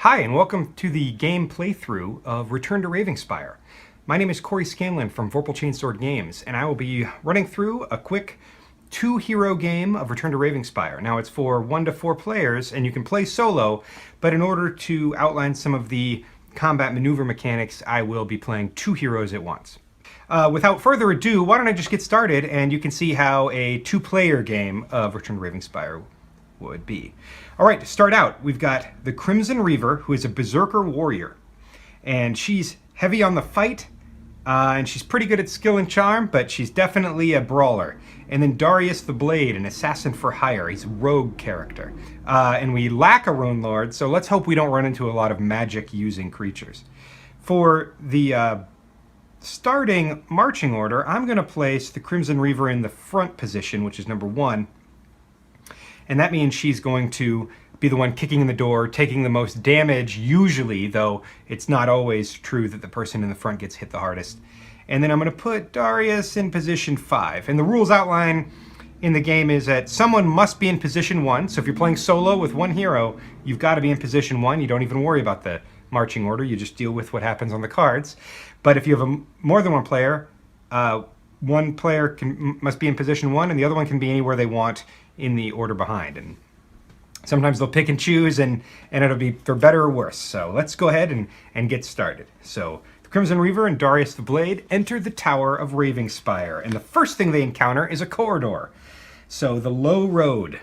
Hi, and welcome to the game playthrough of Return to Ravingspire. My name is Corey Scanlon from Vorpal Chainsword Games, and I will be running through a quick two-hero game of Return to Ravingspire. Now, it's for 1 to 4 players, and you can play solo, but in order to outline some of the combat maneuver mechanics, I will be playing 2 heroes at once. Without further ado, why don't I just get started, and you can see how a 2-player game of Return to Ravingspire would be. All right, to start out, we've got the Crimson Reaver, who is a Berserker warrior. And she's heavy on the fight, and she's pretty good at skill and charm, but she's definitely a brawler. And then Darius the Blade, an assassin for hire. He's a rogue character. And we lack a Rune Lord, so let's hope we don't run into a lot of magic-using creatures. For the starting marching order, I'm going to place the Crimson Reaver in the front position, which is number 1. And that means she's going to be the one kicking in the door, taking the most damage, usually, though it's not always true that the person in the front gets hit the hardest. And then I'm going to put Darius in position 5. And the rules outline in the game is that someone must be in position 1. So if you're playing solo with one hero, you've got to be in position 1. You don't even worry about the marching order. You just deal with what happens on the cards. But if you have more than one player, one player must be in position 1, and the other one can be anywhere they want in the order behind. And sometimes they'll pick and choose, and it'll be for better or worse. So let's go ahead and get started. So the Crimson Reaver and Darius the Blade enter the Tower of Ravingspire, and the first thing they encounter is a corridor. So the Low Road.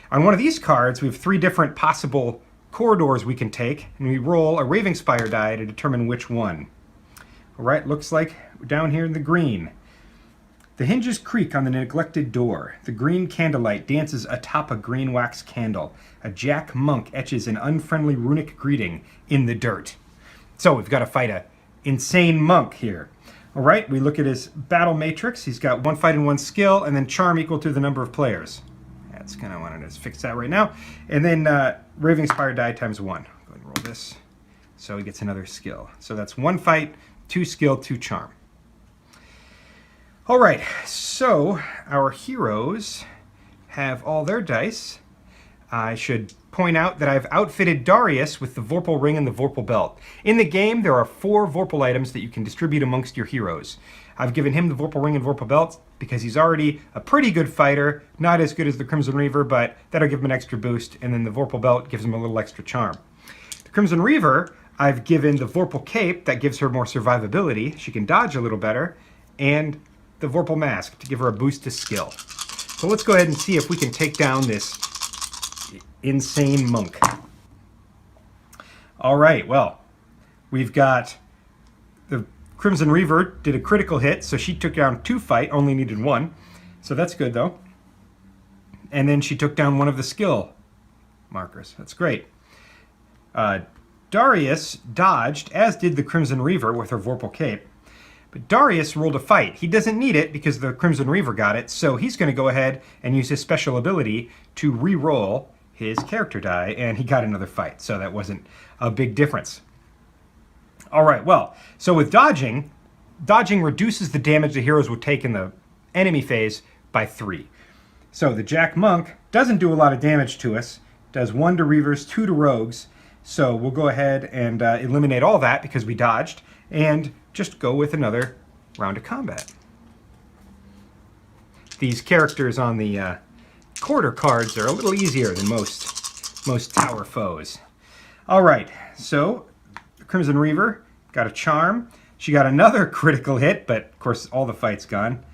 On one of these cards, we have 3 different possible corridors we can take, and we roll a Ravingspire die to determine which one. All right, looks like we're down here in the green. The hinges creak on the neglected door. The green candlelight dances atop a green wax candle. A jack monk etches an unfriendly runic greeting in the dirt. So we've got to fight a insane monk here. All right, we look at his battle matrix. He's got 1 fight and 1 skill, and then charm equal to the number of players. That's kind of wanted to fix that right now. And then Ravingspire die times 1. Go ahead and roll this. So he gets another skill. So that's 1 fight, 2 skill, 2 charm. All right, so our heroes have all their dice. I should point out that I've outfitted Darius with the Vorpal Ring and the Vorpal Belt. In the game, there are 4 Vorpal items that you can distribute amongst your heroes. I've given him the Vorpal Ring and Vorpal Belt because he's already a pretty good fighter, not as good as the Crimson Reaver, but that'll give him an extra boost, and then the Vorpal Belt gives him a little extra charm. The Crimson Reaver, I've given the Vorpal Cape, that gives her more survivability. She can dodge a little better, and the Vorpal Mask to give her a boost to skill. So let's go ahead and see if we can take down this insane monk. All right, well, we've got the Crimson Reaver did a critical hit, so she took down 2 fight, only needed 1. So that's good, though. And then she took down 1 of the skill markers. That's great. Darius dodged, as did the Crimson Reaver with her Vorpal Cape. But Darius rolled a fight. He doesn't need it because the Crimson Reaver got it, so he's going to go ahead and use his special ability to re-roll his character die, and he got another fight, so that wasn't a big difference. All right, well, so with dodging reduces the damage the heroes would take in the enemy phase by 3. So the Jack Monk doesn't do a lot of damage to us, does 1 to Reavers, 2 to Rogues, so we'll go ahead and eliminate all that because we dodged, and just go with another round of combat. These characters on the quarter cards are a little easier than most tower foes. All right, so the Crimson Reaver got a charm. She got another critical hit, but of course all the fight's gone.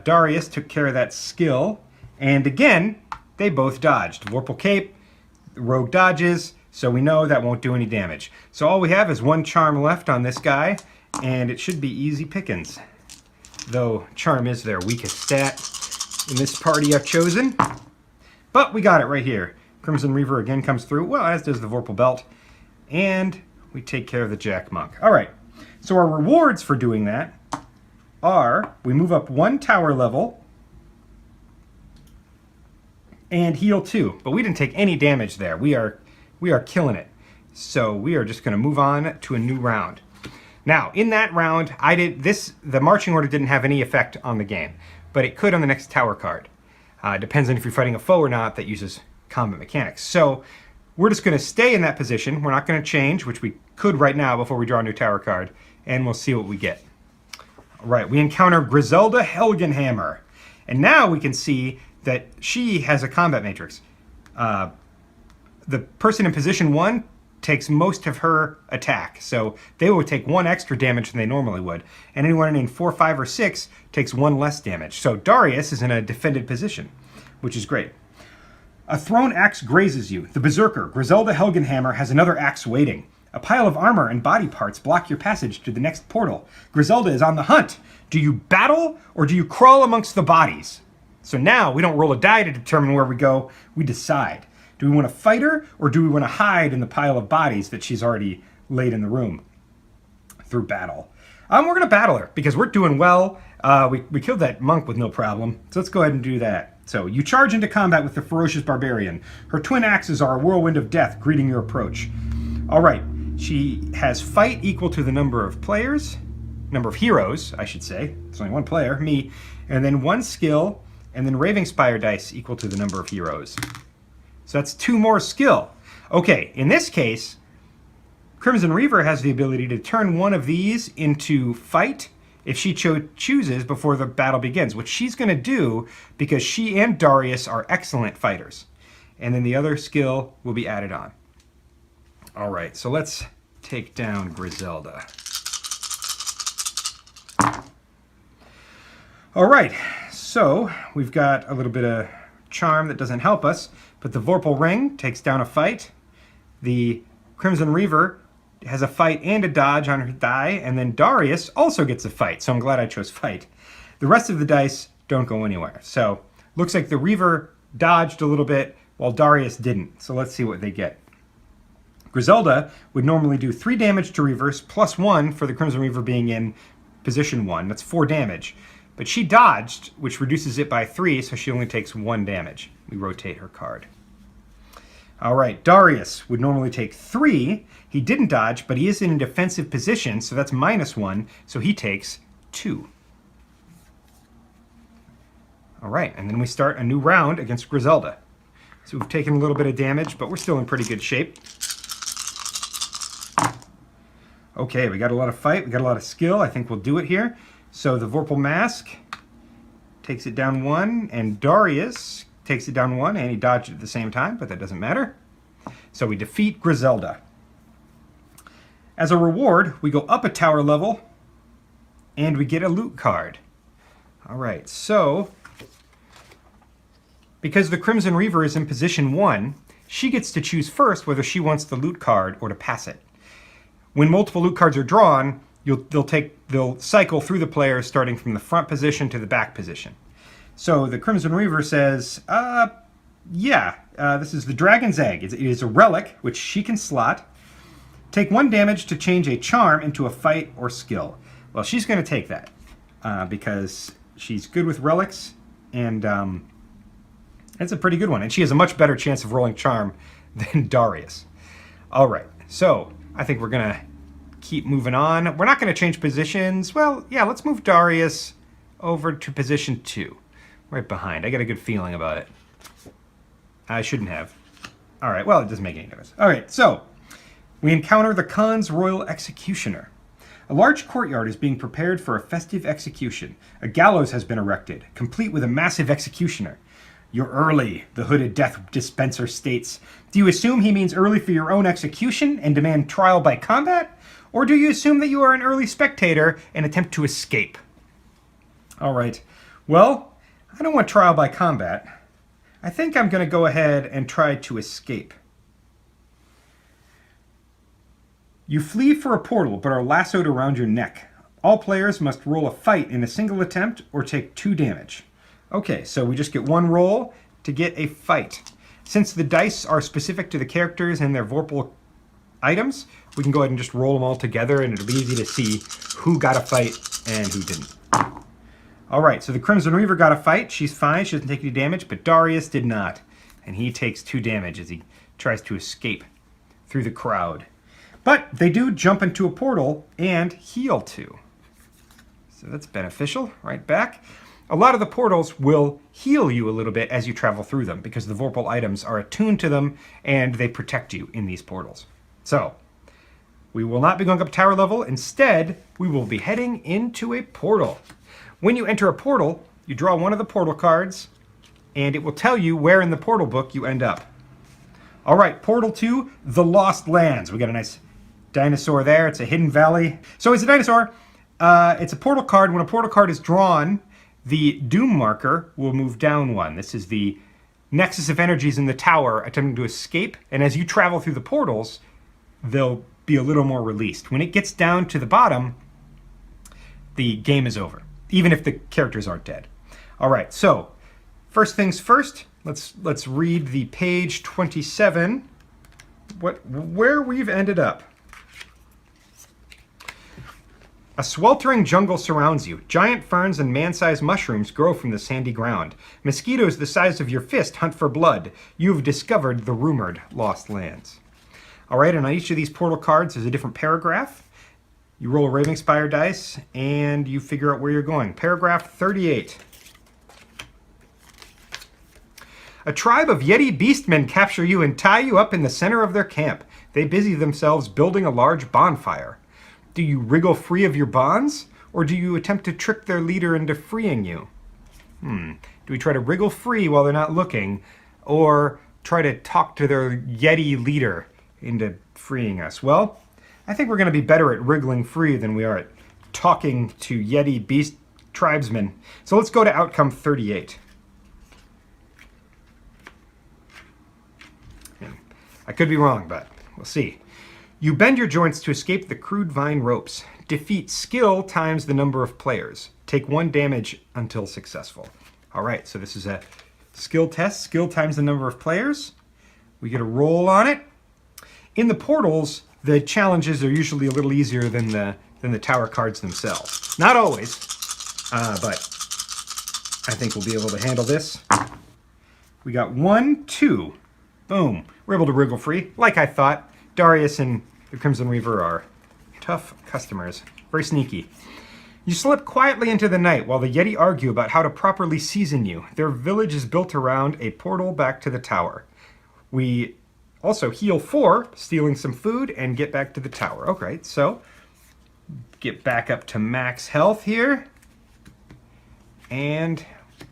Darius took care of that skill, and again, they both dodged. Vorpal Cape, Rogue dodges, so we know that won't do any damage. So all we have is 1 charm left on this guy, and it should be easy pickings. Though charm is their weakest stat in this party I've chosen. But we got it right here. Crimson Reaver again comes through, well, as does the Vorpal Belt. And we take care of the Jack Monk. All right, so our rewards for doing that are we move up 1 tower level and heal 2. But we didn't take any damage there. We are killing it. So we are just going to move on to a new round. Now, in that round, the marching order didn't have any effect on the game, but it could on the next tower card. Depends on if you're fighting a foe or not that uses combat mechanics. So we're just going to stay in that position. We're not going to change, which we could right now before we draw a new tower card, and we'll see what we get. All right, we encounter Griselda Helgenhammer, and now we can see that she has a combat matrix. The person in position 1 takes most of her attack, so they will take 1 extra damage than they normally would, and anyone in 4, 5, or 6 takes 1 less damage. So Darius is in a defended position, which is great. A thrown axe grazes you. The berserker, Griselda Helgenhammer, has another axe waiting. A pile of armor and body parts block your passage to the next portal. Griselda is on the hunt. Do you battle or do you crawl amongst the bodies? So now we don't roll a die to determine where we go. We decide. Do we want to fight her or do we want to hide in the pile of bodies that she's already laid in the room through battle? We're going to battle her because we're doing well. We killed that monk with no problem. So let's go ahead and do that. So you charge into combat with the ferocious barbarian. Her twin axes are a whirlwind of death greeting your approach. All right. She has fight equal to the number of players, number of heroes, I should say. It's only 1 player, me. And then 1 skill, and then Ravingspire dice equal to the number of heroes. So that's 2 more skill. Okay, in this case, Crimson Reaver has the ability to turn 1 of these into fight if she chooses before the battle begins, which she's going to do because she and Darius are excellent fighters. And then the other skill will be added on. All right, so let's take down Griselda. All right, so we've got a little bit of charm that doesn't help us, but the Vorpal Ring takes down a fight. The Crimson Reaver has a fight and a dodge on her die, and then Darius also gets a fight, so I'm glad I chose fight. The rest of the dice don't go anywhere. So looks like the Reaver dodged a little bit while Darius didn't. So let's see what they get. Griselda would normally do 3 damage to Reavers plus 1 for the Crimson Reaver being in position 1. That's 4 damage. But she dodged, which reduces it by 3, so she only takes 1 damage. We rotate her card. All right, Darius would normally take 3. He didn't dodge, but he is in a defensive position, so that's -1, so he takes 2. All right, and then we start a new round against Griselda. So we've taken a little bit of damage, but we're still in pretty good shape. Okay, we got a lot of fight, we got a lot of skill. I think we'll do it here. So the Vorpal Mask takes it down 1, and Darius takes it down 1, and he dodged it at the same time, but that doesn't matter. So we defeat Griselda. As a reward, we go up a tower level, and we get a loot card. All right, so because the Crimson Reaver is in position 1, she gets to choose first whether she wants the loot card or to pass it. When multiple loot cards are drawn, they'll cycle through the players starting from the front position to the back position. So the Crimson Reaver says, this is the Dragon's Egg. It is a relic, which she can slot. Take 1 damage to change a charm into a fight or skill. Well, she's going to take that because she's good with relics, and it's a pretty good one. And she has a much better chance of rolling charm than Darius. All right, so I think we're going to keep moving on. We're not going to change positions. Well, yeah, let's move Darius over to position 2. Right behind. I got a good feeling about it. I shouldn't have. All right, well, it doesn't make any difference. All right, so we encounter the Khan's Royal Executioner. A large courtyard is being prepared for a festive execution. A gallows has been erected, complete with a massive executioner. You're early, the hooded death dispenser states. Do you assume he means early for your own execution and demand trial by combat? Or do you assume that you are an early spectator and attempt to escape? All right, well, I don't want trial by combat. I think I'm going to go ahead and try to escape. You flee for a portal but are lassoed around your neck. All players must roll a fight in a single attempt or take 2 damage. Okay, so we just get 1 roll to get a fight. Since the dice are specific to the characters and their Vorpal items, we can go ahead and just roll them all together, and it'll be easy to see who got a fight and who didn't. All right, so the Crimson Reaver got a fight. She's fine. She doesn't take any damage, but Darius did not, and he takes 2 damage as he tries to escape through the crowd. But they do jump into a portal and heal 2. So that's beneficial. Right back. A lot of the portals will heal you a little bit as you travel through them because the Vorpal items are attuned to them and they protect you in these portals. So, we will not be going up tower level. Instead, we will be heading into a portal. When you enter a portal, you draw one of the portal cards and it will tell you where in the portal book you end up. All right, Portal 2, The Lost Lands. We got a nice dinosaur there. It's a hidden valley. So it's a dinosaur. It's a portal card. When a portal card is drawn, the doom marker will move down one. This is the nexus of energies in the tower attempting to escape. And as you travel through the portals, they'll be a little more released. When it gets down to the bottom, the game is over, even if the characters aren't dead. All right, so first things first, let's read the page 27, where we've ended up. A sweltering jungle surrounds you. Giant ferns and man-sized mushrooms grow from the sandy ground. Mosquitoes the size of your fist hunt for blood. You've discovered the rumored Lost Lands. All right, and on each of these portal cards is a different paragraph. You roll a Ravingspire dice, and you figure out where you're going. Paragraph 38. A tribe of Yeti beastmen capture you and tie you up in the center of their camp. They busy themselves building a large bonfire. Do you wriggle free of your bonds, or do you attempt to trick their leader into freeing you? Do we try to wriggle free while they're not looking, or try to talk to their Yeti leader into freeing us? Well, I think we're going to be better at wriggling free than we are at talking to Yeti beast tribesmen. So let's go to outcome 38. I could be wrong, but we'll see. You bend your joints to escape the crude vine ropes. Defeat skill times the number of players. Take 1 damage until successful. All right, so this is a skill test. Skill times the number of players. We get a roll on it. In the portals, the challenges are usually a little easier than the tower cards themselves. Not always, but I think we'll be able to handle this. We got 1, 2. Boom. We're able to wriggle free, like I thought. Darius and the Crimson Reaver are tough customers. Very sneaky. You slip quietly into the night while the Yeti argue about how to properly season you. Their village is built around a portal back to the tower. We also heal 4, stealing some food, and get back to the tower. Okay, so get back up to max health here. And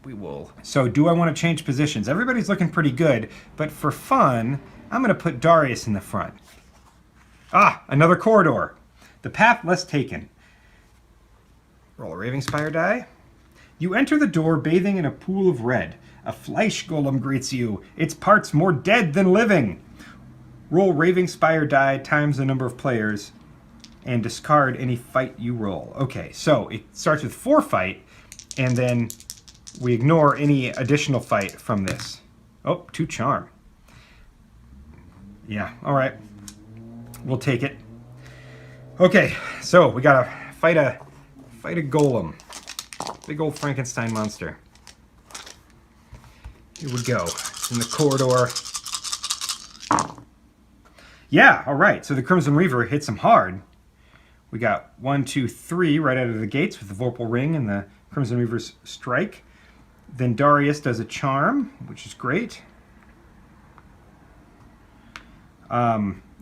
we will. So do I want to change positions? Everybody's looking pretty good, but for fun, I'm going to put Darius in the front. Ah, another corridor. The path less taken. Roll a Ravingspire die. You enter the door bathing in a pool of red. A Fleisch golem greets you. Its parts more dead than living. Roll Ravingspire die times the number of players and discard any fight you roll. Okay, so it starts with 4 fight, and then we ignore any additional fight from this. Oh, 2 charm. Yeah, all right. We'll take it. Okay, so we gotta fight a golem. Big old Frankenstein monster. Here we go. It's in the corridor. Yeah, all right. So the Crimson Reaver hits him hard. We got 1, 2, 3 right out of the gates with the Vorpal Ring and the Crimson Reaver's strike. Then Darius does a charm, which is great.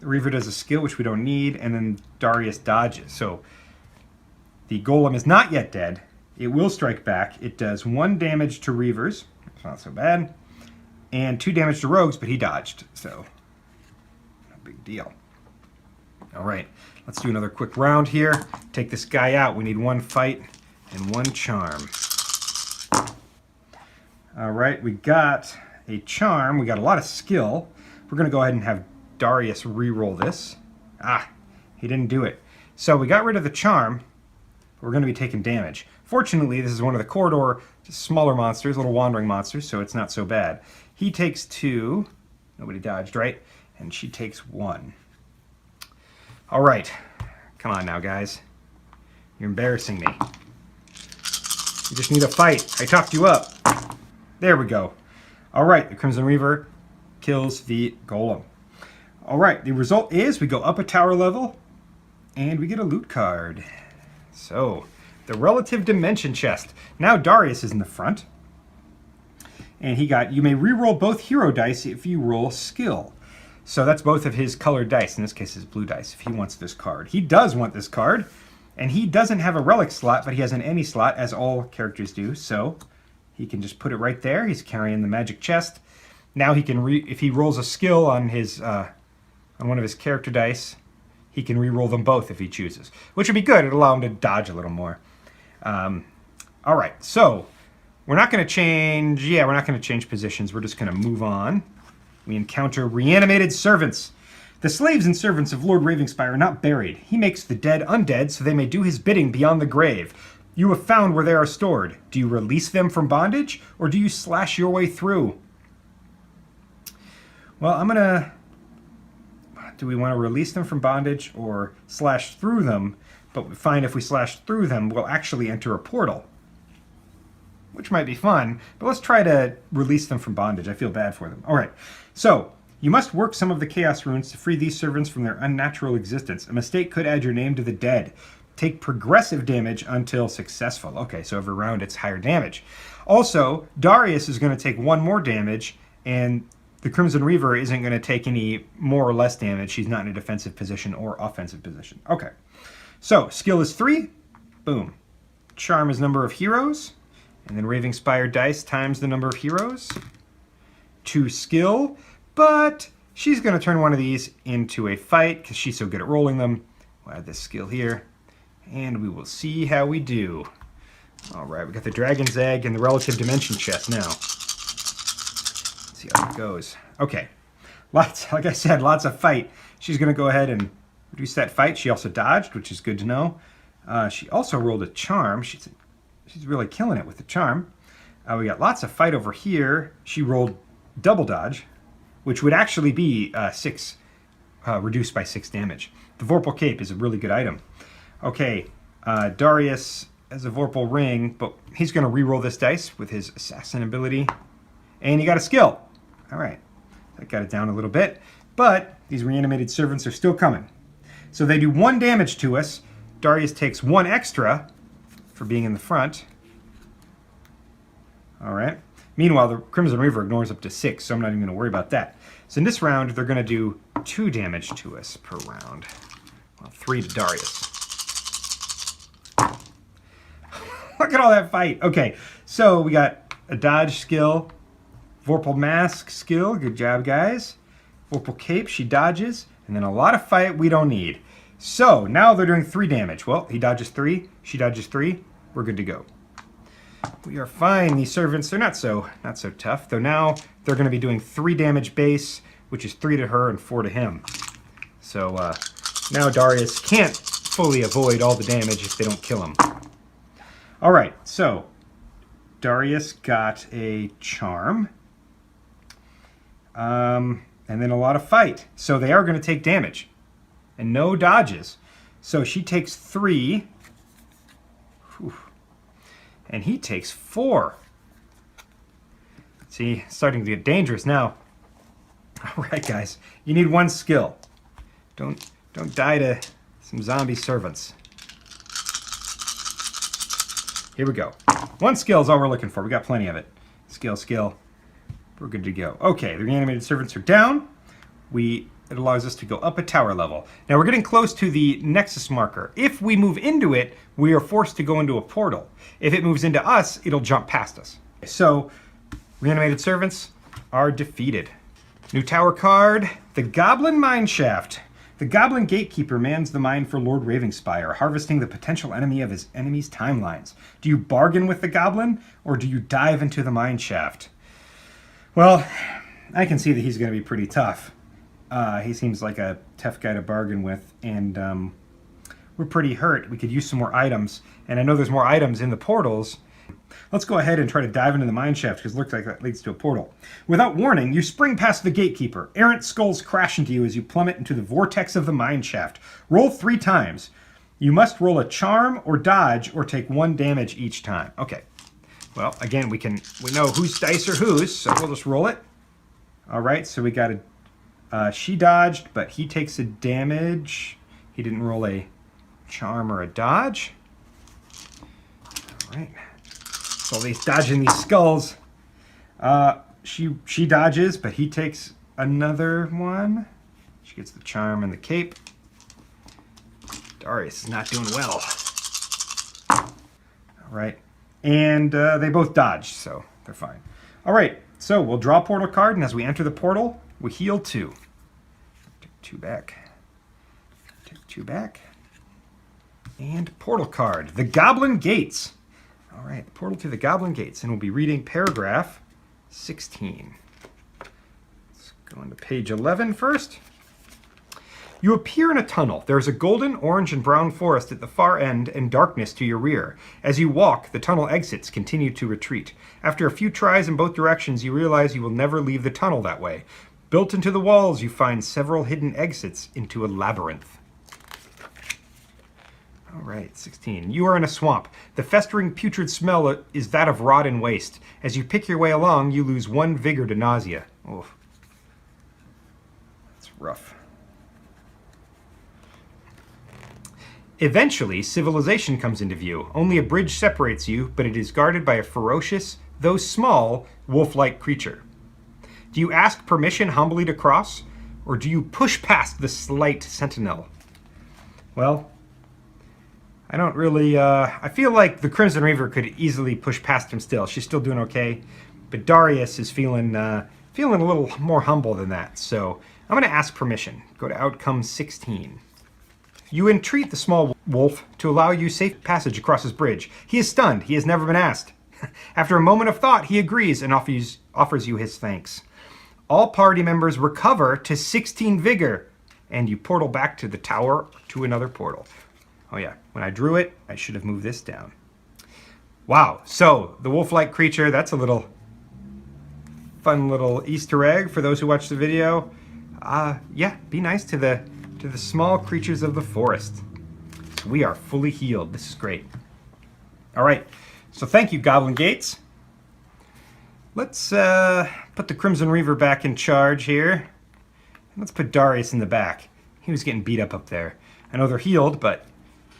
Reaver does a skill, which we don't need, and then Darius dodges. So the golem is not yet dead. It will strike back. It does 1 damage to Reavers. It's not so bad. And 2 damage to rogues, but he dodged. So, no big deal. All right, let's do another quick round here. Take this guy out. We need 1 fight and 1 charm. All right, we got a charm. We got a lot of skill. We're going to go ahead and have Darius re-roll this. Ah, he didn't do it. So we got rid of the charm. We're going to be taking damage. Fortunately, this is one of the corridor smaller monsters, little wandering monsters, so it's not so bad. He takes 2. Nobody dodged, right? And she takes 1. All right. Come on now, guys. You're embarrassing me. You just need a fight. I talked you up. There we go. All right, the Crimson Reaver kills the golem. All right, the result is we go up a tower level, and we get a loot card. So, the Relative Dimension chest. Now Darius is in the front. And he got, you may re-roll both hero dice if you roll skill. So that's both of his colored dice. In this case, his blue dice, if he wants this card. He does want this card. And he doesn't have a relic slot, but he has an any slot, as all characters do. So he can just put it right there. He's carrying the magic chest. Now he can, if he rolls a skill on his, on one of his character dice, he can re-roll them both if he chooses. Which would be good. It'd allow him to dodge a little more. All right, so we're not going to change, we're not going to change positions. We're just going to move on. We encounter reanimated servants. The slaves and servants of Lord Ravingspire are not buried. He makes the dead undead so they may do his bidding beyond the grave. You have found where they are stored. Do you release them from bondage, or do you slash your way through? Well, I'm going to... Do we want to release them from bondage or slash through them? But we find if we slash through them, we'll actually enter a portal. Which might be fun, but let's try to release them from bondage. I feel bad for them. All right, so you must work some of the Chaos Runes to free these servants from their unnatural existence. A mistake could add your name to the dead. Take progressive damage until successful. Okay, so every round it's higher damage. Also, Darius is going to take 1 more damage, and the Crimson Reaver isn't going to take any more or less damage. She's not in a defensive position or offensive position. Okay, so skill is 3. Boom. Charm is number of heroes. And then Ravingspire dice times the number of heroes. 2 skill, but she's going to turn one of these into a fight because she's so good at rolling them. We'll add this skill here, and we will see how we do. All right, we got the Dragon's Egg and the Relative Dimension chest now. Let's see how it goes. Okay, like I said, lots of fight. She's going to go ahead and reduce that fight. She also dodged, which is good to know. She also rolled a charm. She's really killing it with the charm. We got lots of fight over here. She rolled double dodge, which would actually be 6, reduced by 6 damage. The Vorpal Cape is a really good item. Okay, Darius has a Vorpal Ring, but he's going to re-roll this dice with his Assassin ability. And he got a skill. All right, that got it down a little bit. But these reanimated servants are still coming. So they do 1 damage to us. Darius takes 1 extra for being in the front. All right. Meanwhile, the Crimson Reaver ignores up to 6, so I'm not even going to worry about that. So in this round, they're going to do 2 damage to us per round. Well, 3 to Darius. Look at all that fight. Okay, so we got a dodge skill, Vorpal Mask skill. Good job, guys. Vorpal Cape, she dodges, and then a lot of fight we don't need. So now they're doing 3 damage. Well, he dodges 3, she dodges 3. We're good to go. We are fine. These servants, they're not so tough. Though now they're going to be doing 3 damage base, which is 3 to her and 4 to him. So now Darius can't fully avoid all the damage if they don't kill him. All right, so Darius got a charm. And then a lot of fight. So they are going to take damage. And no dodges. So she takes 3. Whew. And he takes 4. See, it's starting to get dangerous now. All right, guys. You need 1 skill. Don't die to some zombie servants. Here we go. 1 skill is all we're looking for. We got plenty of it. Skill, skill. We're good to go. Okay, the reanimated servants are down. It allows us to go up a tower level. Now we're getting close to the Nexus marker. If we move into it, we are forced to go into a portal. If it moves into us, it'll jump past us. So, reanimated servants are defeated. New tower card, the Goblin Mineshaft. The Goblin Gatekeeper mans the mine for Lord Ravingspire, harvesting the potential enemy of his enemy's timelines. Do you bargain with the Goblin, or do you dive into the mineshaft? Well, I can see that he's going to be pretty tough. He seems like a tough guy to bargain with, and we're pretty hurt. We could use some more items, and I know there's more items in the portals. Let's go ahead and try to dive into the mineshaft, because it looks like that leads to a portal. Without warning, you spring past the Gatekeeper. Errant skulls crash into you as you plummet into the vortex of the mineshaft. Roll 3 times. You must roll a charm or dodge or take 1 damage each time. Okay. Well, again, we know whose dice are whose, so we'll just roll it. All right, so we got she dodged, but he takes a damage. He didn't roll a charm or a dodge. All right. So he's dodging these skulls. She dodges, but he takes another one. She gets the charm and the cape. Darius is not doing well. All right. And they both dodged, so they're fine. All right. So we'll draw a portal card, and as we enter the portal, we heal 2. Take 2 back. Take 2 back. And portal card. The Goblin Gates. All right. Portal to the Goblin Gates. And we'll be reading paragraph 16. Let's go into page 11 first. You appear in a tunnel. There is a golden, orange, and brown forest at the far end and darkness to your rear. As you walk, the tunnel exits continue to retreat. After a few tries in both directions, you realize you will never leave the tunnel that way. Built into the walls, you find several hidden exits into a labyrinth. All right, 16. You are in a swamp. The festering, putrid smell is that of rot and waste. As you pick your way along, you lose 1 vigor to nausea. Oh, that's rough. Eventually, civilization comes into view. Only a bridge separates you, but it is guarded by a ferocious, though small, wolf-like creature. Do you ask permission humbly to cross, or do you push past the slight sentinel? Well, I don't really, I feel like the Crimson Reaver could easily push past him still. She's still doing okay, but Darius is feeling a little more humble than that, so I'm going to ask permission. Go to outcome 16. You entreat the small wolf to allow you safe passage across his bridge. He is stunned. He has never been asked. After a moment of thought, he agrees and offers you his thanks. All party members recover to 16 vigor, and you portal back to the tower to another portal. Oh yeah, when I drew it, I should have moved this down. Wow, so the wolf-like creature, that's a little fun little Easter egg for those who watch the video. Yeah, be nice to the small creatures of the forest. So we are fully healed. This is great. All right. So thank you, Goblin Gates. Let's put the Crimson Reaver back in charge here. Let's put Darius in the back. He was getting beat up there. I know they're healed, but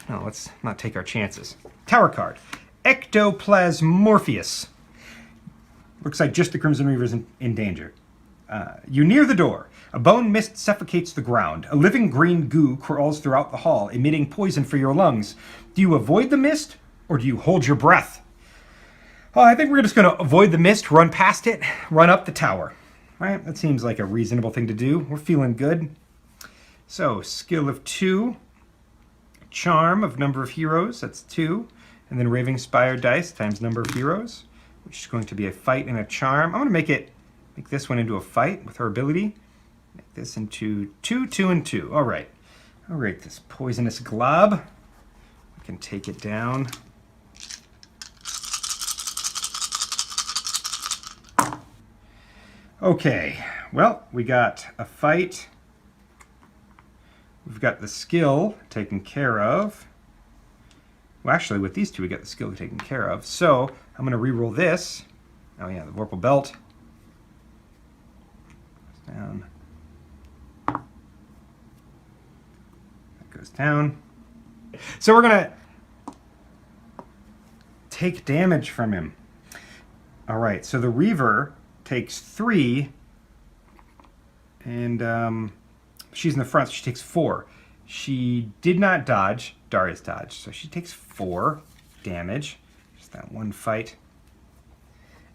no, let's not take our chances. Tower card. Ectoplasmorpheus. Looks like just the Crimson Reaver's in danger. You near the door. A bone mist suffocates the ground. A living green goo crawls throughout the hall, emitting poison for your lungs. Do you avoid the mist, or do you hold your breath? Oh, I think we're just going to avoid the mist, run past it, run up the tower. Right? That seems like a reasonable thing to do. We're feeling good. So, skill of 2. Charm of number of heroes, that's 2. And then Ravingspire dice times number of heroes, which is going to be a fight and a charm. I'm going to make this one into a fight with her ability. Make this into 2, 2, and 2. All right. All right, this poisonous glob. We can take it down. Okay. Well, we got a fight. We've got the skill taken care of. Well, actually, with these two, we got the skill taken care of. So I'm going to re-roll this. Oh, yeah, the Vorpal Belt. Down. That goes down. So we're going to take damage from him. All right, so the Reaver takes 3. And she's in the front, so she takes 4. She did not dodge. Darius dodged. So she takes 4 damage. Just that one fight.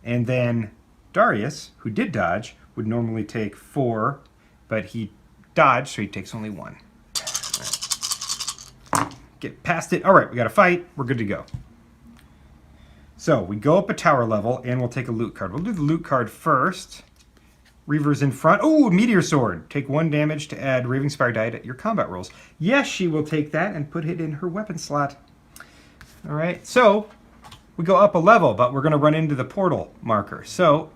And then Darius, who did dodge, would normally take 4, but he dodged, so he takes only 1. Right. Get past it. All right, we got a fight. We're good to go. So we go up a tower level, and we'll take a loot card. We'll do the loot card first. Reaver's in front. Oh, Meteor Sword. Take 1 damage to add Ravingspire die to your combat rolls. Yes, she will take that and put it in her weapon slot. All right, so we go up a level, but we're going to run into the portal marker. So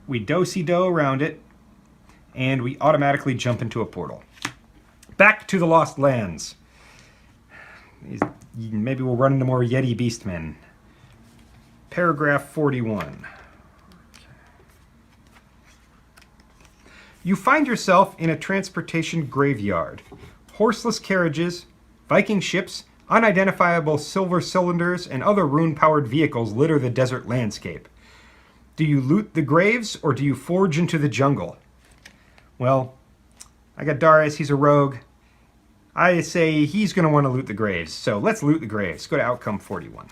we do-si-do around it, and we automatically jump into a portal. Back to the Lost Lands. Maybe we'll run into more Yeti Beastmen. Paragraph 41. You find yourself in a transportation graveyard. Horseless carriages, Viking ships, Unidentifiable silver cylinders and other rune-powered vehicles litter the desert landscape. Do you loot the graves or do you forge into the jungle? Well, I got Darius, he's a rogue. I say he's going to want to loot the graves, so let's loot the graves. Go to outcome 41.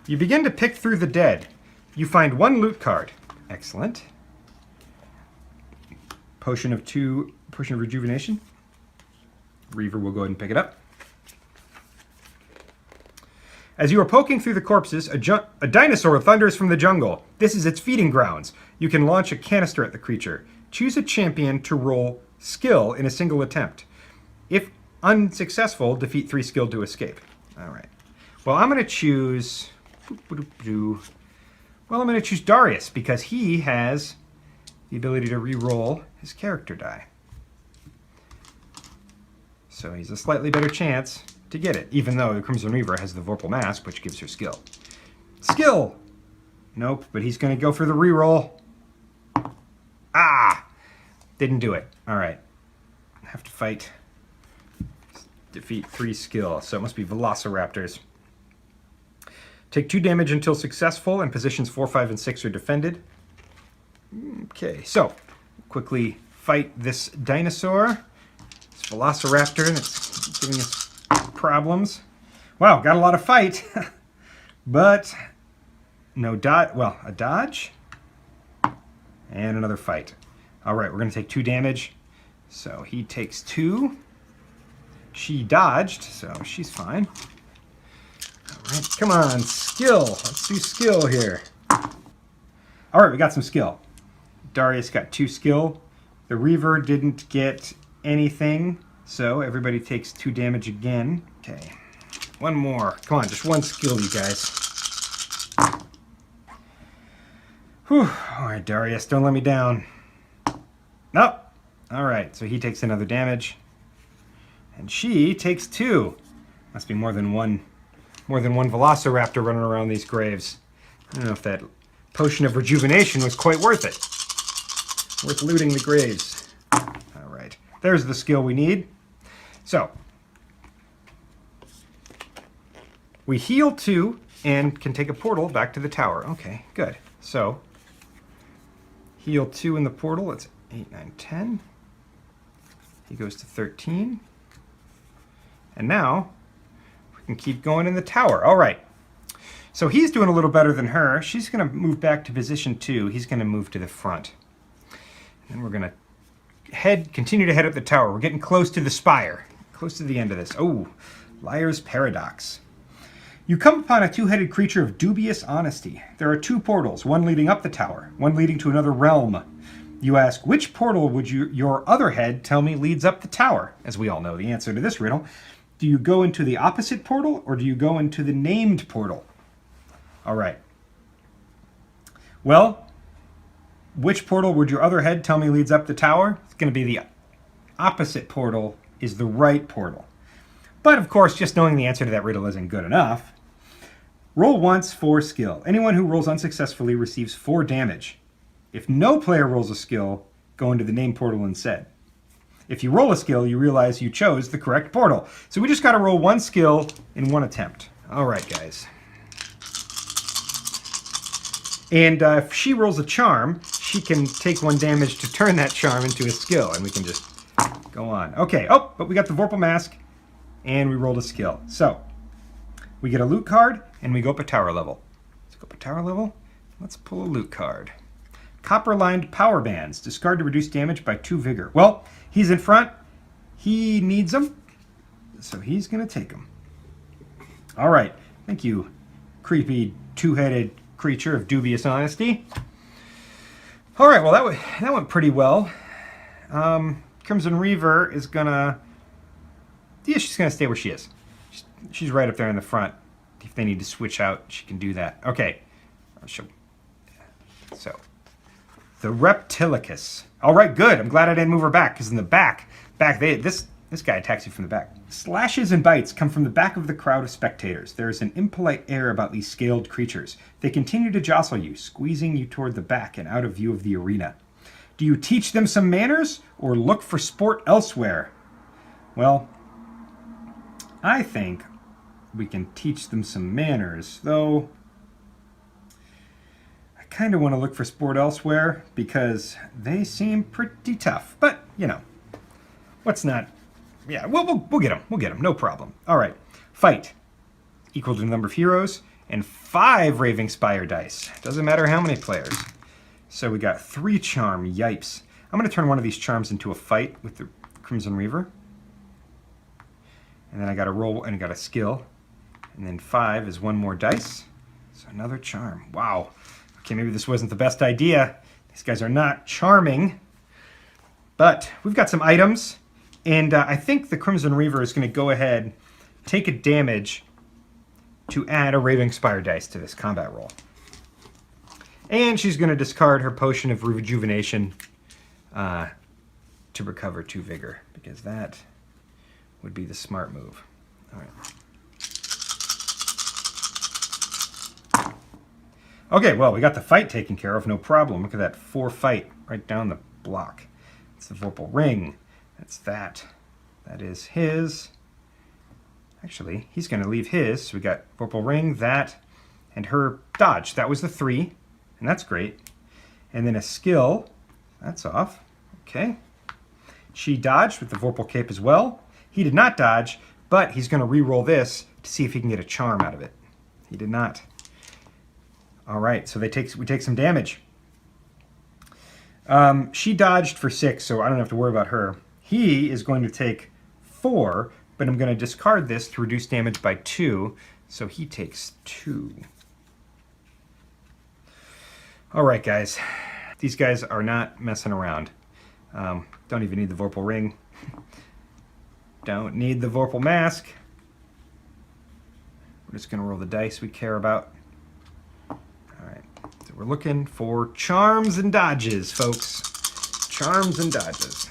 You begin to pick through the dead. You find one loot card. Excellent. Potion of Rejuvenation. Reaver will go ahead and pick it up. As you are poking through the corpses, a dinosaur thunders from the jungle. This is its feeding grounds. You can launch a canister at the creature. Choose a champion to roll skill in a single attempt. If unsuccessful, defeat 3 skill to escape. All right. Well, I'm going to choose... Well, I'm going to choose Darius because he has the ability to re-roll his character die. So he's a slightly better chance to get it, even though the Crimson Reaver has the Vorpal Mask, which gives her skill. Skill! Nope, but he's going to go for the re-roll. Ah! Didn't do it. All right. I have to fight. Defeat 3 skill, so it must be Velociraptors. Take 2 damage until successful, and positions 4, 5, and 6 are defended. Okay, so quickly fight this dinosaur. This Velociraptor that's giving us problems. Wow, got a lot of fight, but no dodge. Well, a dodge and another fight. All right, we're going to take 2 damage. So he takes 2. She dodged, so she's fine. All right, come on, skill. Let's do skill here. All right, we got some skill. Darius got 2 skill. The Reaver didn't get anything, so everybody takes 2 damage again. Okay, one more. Come on, just 1 skill, you guys. Whew. All right, Darius, don't let me down. Nope. All right, so he takes another damage. And she takes 2. Must be more than one Velociraptor running around these graves. I don't know if that potion of rejuvenation was quite worth it. Worth looting the graves. All right, there's the skill we need. So, we heal 2 and can take a portal back to the tower. Okay, good. So, heal 2 in the portal. It's 8, 9, 10. He goes to 13. And now, we can keep going in the tower. All right. So he's doing a little better than her. She's going to move back to position 2. He's going to move to the front. And we're going to continue to head up the tower. We're getting close to the spire. Close to the end of this. Oh, Liar's Paradox. You come upon a 2-headed creature of dubious honesty. There are 2 portals, one leading up the tower, one leading to another realm. You ask, which portal would your other head tell me leads up the tower? As we all know the answer to this riddle. Do you go into the opposite portal, or do you go into the named portal? All right. Well, which portal would your other head tell me leads up the tower? It's going to be the opposite portal is the right portal. But, of course, just knowing the answer to that riddle isn't good enough. Roll once for skill. Anyone who rolls unsuccessfully receives 4 damage. If no player rolls a skill, go into the named portal instead. If you roll a skill, you realize you chose the correct portal. So we just got to roll 1 skill in 1 attempt. All right, guys. And if she rolls a charm, she can take 1 damage to turn that charm into a skill, and we can just go on. Okay, oh, but we got the Vorpal Mask, and we rolled a skill. So we get a loot card, and we go up a tower level. Let's go up a tower level. Let's pull a loot card. Copper-lined power bands. Discard to reduce damage by 2 vigor. Well, he's in front. He needs them, so he's going to take them. All right. Thank you, creepy 2-headed creature of dubious honesty. All right. Well, that went pretty well. Crimson Reaver is going to... Yeah, she's going to stay where she is. She's right up there in the front. If they need to switch out, she can do that. Okay. So... The Reptilicus. All right, good. I'm glad I didn't move her back, because in the back, this guy attacks you from the back. Slashes and bites come from the back of the crowd of spectators. There is an impolite air about these scaled creatures. They continue to jostle you, squeezing you toward the back and out of view of the arena. Do you teach them some manners, or look for sport elsewhere? Well, I think we can teach them some manners, though I kind of want to look for sport elsewhere because they seem pretty tough. But, you know, let's not... Yeah, we'll get them. We'll get them. No problem. All right. Fight. Equal to the number of heroes. And 5 Ravingspire dice. Doesn't matter how many players. So we got 3 charm. Yipes. I'm going to turn one of these charms into a fight with the Crimson Reaver. And then I got a roll and I got a skill. And then 5 is 1 more dice. So another charm. Wow. Okay, maybe this wasn't the best idea. These guys are not charming. But we've got some items. And I think the Crimson Reaver is going to go ahead, take a damage to add a Ravingspire dice to this combat roll. And she's going to discard her potion of Rejuvenation to recover 2 vigor, because that would be the smart move. All right. Okay, well, we got the fight taken care of, no problem. Look at that 4 fight right down the block. It's the Vorpal Ring. That's that. That is his. Actually, he's going to leave his. So we got Vorpal Ring, that, and her dodge. That was the 3, and that's great. And then a skill. That's off. Okay. She dodged with the Vorpal Cape as well. He did not dodge, but he's going to re-roll this to see if he can get a charm out of it. He did not. All right, so we take some damage. She dodged for 6, so I don't have to worry about her. He is going to take 4, but I'm going to discard this to reduce damage by 2, so he takes 2. All right, guys. These guys are not messing around. Don't even need the Vorpal Ring. Don't need the Vorpal Mask. We're just going to roll the dice we care about. All right. So we're looking for charms and dodges, folks. Charms and dodges.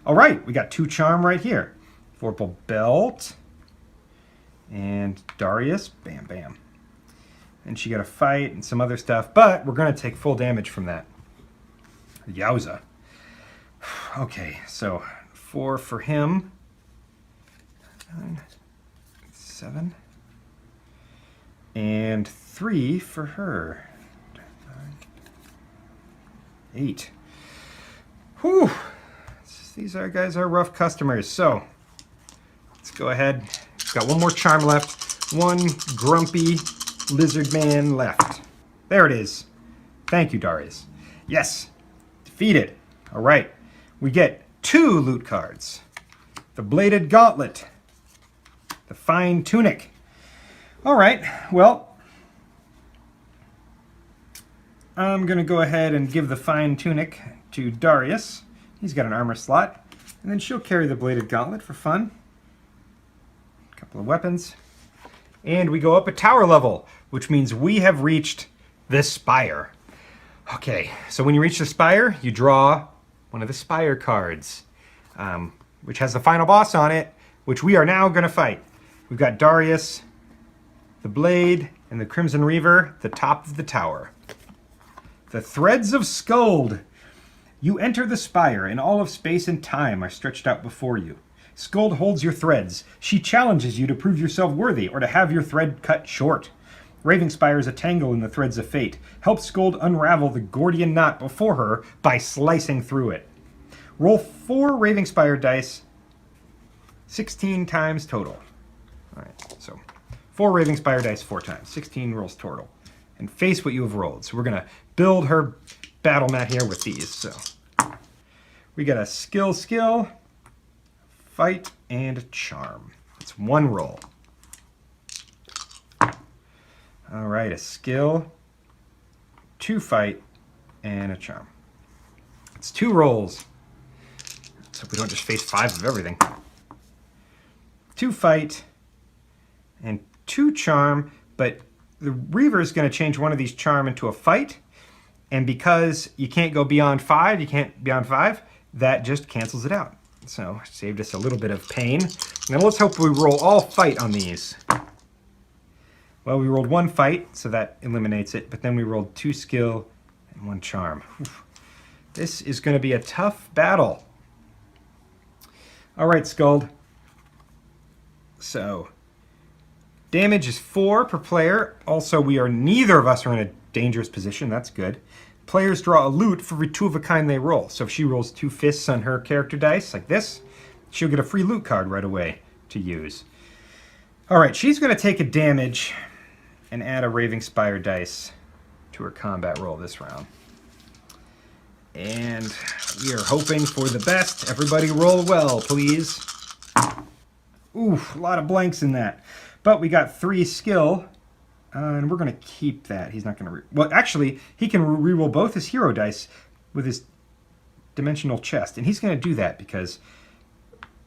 All right, we got 2 charm right here. Vorpal Belt and Darius. Bam, bam. And she got a fight and some other stuff, but we're going to take full damage from that. Yowza. Okay, so 4 for him. 9, 7. And 3 for her. 9, 8. Whew. These guys are rough customers. So let's go ahead. We've got 1 more charm left. 1 grumpy lizard man left. There it is. Thank you, Darius. Yes. Defeated. All right. We get 2 loot cards. The Bladed Gauntlet. The Fine Tunic. All right. Well, I'm going to go ahead and give the Fine Tunic to Darius. He's got an armor slot. And then she'll carry the Bladed Gauntlet for fun. A couple of weapons. And we go up a tower level, which means we have reached the spire. Okay, so when you reach the spire, you draw one of the spire cards, which has the final boss on it, which we are now going to fight. We've got Darius, the Blade, and the Crimson Reaver, the top of the tower. The Threads of Skuld. You enter the spire, and all of space and time are stretched out before you. Skuld holds your threads. She challenges you to prove yourself worthy or to have your thread cut short. Ravingspire is a tangle in the threads of fate. Help Skuld unravel the Gordian knot before her by slicing through it. Roll 4 Ravingspire dice, 16 times total. All right, so 4 Ravingspire dice 4 times, 16 rolls total. And face what you have rolled. So we're going to build her battle mat here with these. So we got a skill, fight, and a charm. It's 1 roll. All right, a skill, 2 fight, and a charm. It's 2 rolls. Let's hope we don't just face 5 of everything. 2 fight and 2 charm, but the Reaver is going to change one of these charm into a fight. And because you can't go beyond 5, that just cancels it out. So saved us a little bit of pain. Now let's hope we roll all fight on these. Well, we rolled 1 fight, so that eliminates it, but then we rolled 2 skill and 1 charm. Oof. This is going to be a tough battle. All right, Skuld. So damage is 4 per player. Also, neither of us are in a dangerous position. That's good. Players draw a loot for every 2 of a kind they roll. So if she rolls 2 fists on her character dice, like this, she'll get a free loot card right away to use. All right, she's going to take a damage and add a Ravingspire dice to her combat roll this round. And we are hoping for the best. Everybody roll well, please. Oof, a lot of blanks in that. But we got 3 skill, and we're going to keep that. He's not going to... Well, actually, he can reroll both his hero dice with his dimensional chest. And he's going to do that because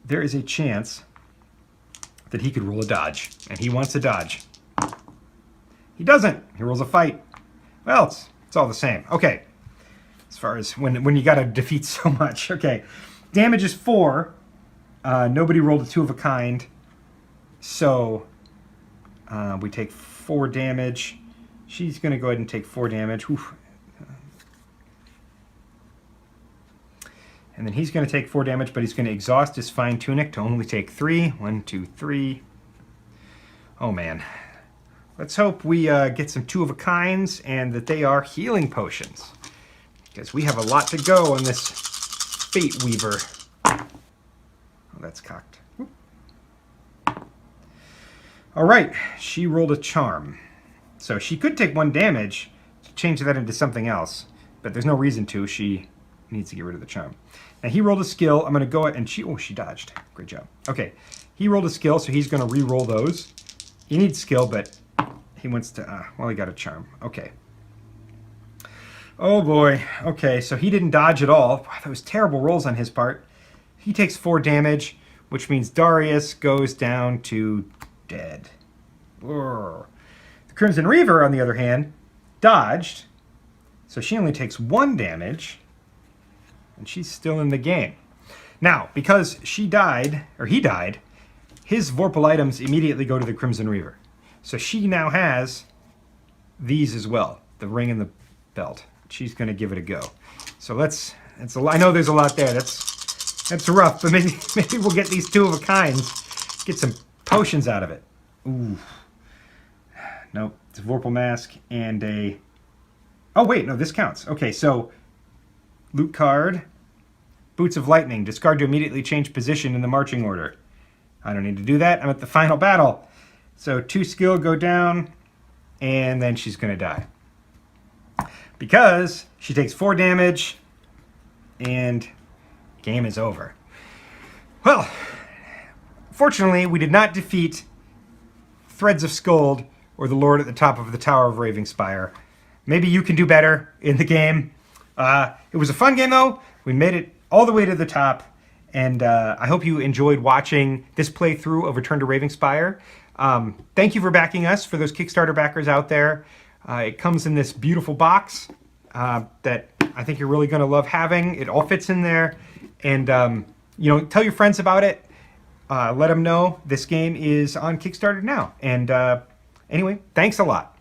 there is a chance that he could roll a dodge. And he wants a dodge. He doesn't. He rolls a fight. Well, it's all the same. Okay. As far as when you got to defeat so much. Okay. Damage is 4. Nobody rolled a 2 of a kind. So we take 4 damage. She's going to go ahead and take 4 damage. Oof. And then he's going to take 4 damage, but he's going to exhaust his fine tunic to only take 3. 1, 2, 3. Oh, man. Let's hope we get some 2 of a kinds and that they are healing potions. Because we have a lot to go on this Fate Weaver. Oh, that's cocked. Whoop. All right, she rolled a charm. So she could take 1 damage to change that into something else, but there's no reason to. She needs to get rid of the charm. Now he rolled a skill. I'm going to go ahead and she dodged. Great job. Okay, he rolled a skill, so he's going to re-roll those. He needs skill, but he wants to, well, he got a charm. Okay. Oh boy. Okay, so he didn't dodge at all. Wow, that was terrible rolls on his part. He takes 4 damage, which means Darius goes down to dead. Urgh. The Crimson Reaver, on the other hand, dodged, so she only takes 1 damage, and she's still in the game. Now, because she died, or he died, his Vorpal items immediately go to the Crimson Reaver. So she now has these as well, the ring and the belt. She's going to give it a go. So I know there's a lot there. That's rough, but maybe we'll get these 2 of a kinds, get some potions out of it. Ooh. Nope, it's a Vorpal Mask and a... Oh, wait, no, this counts. Okay, so loot card, Boots of Lightning. Discard to immediately change position in the marching order. I don't need to do that. I'm at the final battle. So 2 skill go down, and then she's going to die. Because she takes 4 damage, and game is over. Well, fortunately, we did not defeat Threads of Scold or the Lord at the top of the Tower of Ravingspire. Maybe you can do better in the game. It was a fun game, though. We made it all the way to the top, and I hope you enjoyed watching this playthrough of Return to Ravingspire. Thank you for backing us, for those Kickstarter backers out there. It comes in this beautiful box that I think you're really going to love having. It all fits in there. And, tell your friends about it. Let them know this game is on Kickstarter now. And anyway, thanks a lot.